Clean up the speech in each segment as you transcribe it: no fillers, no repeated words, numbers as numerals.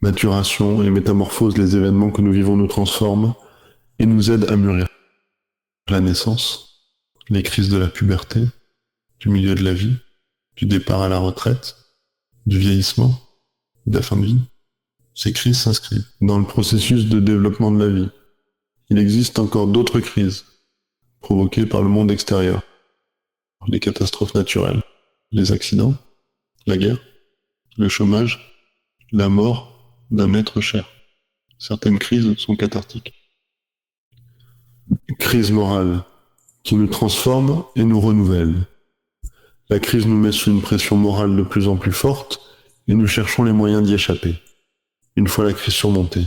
Maturation et métamorphose, les événements que nous vivons nous transforment et nous aident à mûrir. La naissance, les crises de la puberté, du milieu de la vie, du départ à la retraite, du vieillissement, de la fin de vie. Ces crises s'inscrivent dans le processus de développement de la vie. Il existe encore d'autres crises provoquées par le monde extérieur, les catastrophes naturelles, les accidents, la guerre, le chômage, la mort d'un être cher. Certaines crises sont cathartiques. Crise morale, qui nous transforme et nous renouvelle. La crise nous met sous une pression morale de plus en plus forte et nous cherchons les moyens d'y échapper. Une fois la crise surmontée,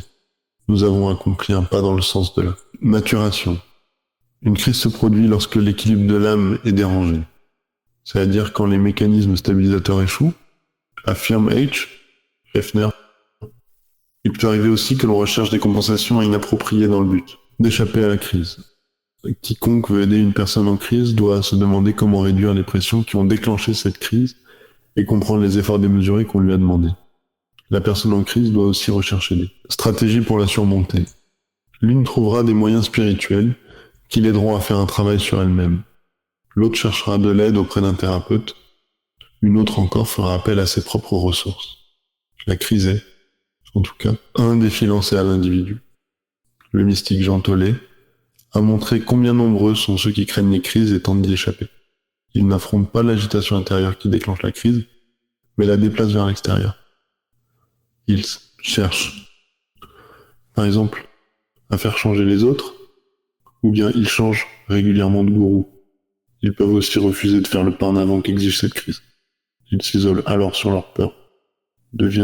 nous avons accompli un pas dans le sens de la maturation. Une crise se produit lorsque l'équilibre de l'âme est dérangé, c'est-à-dire quand les mécanismes stabilisateurs échouent, affirme H. Hefner. Il peut arriver aussi que l'on recherche des compensations inappropriées dans le but d'échapper à la crise. Quiconque veut aider une personne en crise doit se demander comment réduire les pressions qui ont déclenché cette crise et comprendre les efforts démesurés qu'on lui a demandés. La personne en crise doit aussi rechercher des stratégies pour la surmonter. L'une trouvera des moyens spirituels qui l'aideront à faire un travail sur elle-même. L'autre cherchera de l'aide auprès d'un thérapeute. Une autre encore fera appel à ses propres ressources. La crise est, en tout cas, un défi lancé à l'individu. Le mystique Jean Tollet a montré combien nombreux sont ceux qui craignent les crises et tentent d'y échapper. Ils n'affrontent pas l'agitation intérieure qui déclenche la crise, mais la déplacent vers l'extérieur. Ils cherchent, par exemple, à faire changer les autres, ou bien ils changent régulièrement de gourou. Ils peuvent aussi refuser de faire le pas en avant qu'exige cette crise. Ils s'isolent alors sur leur peur, deviennent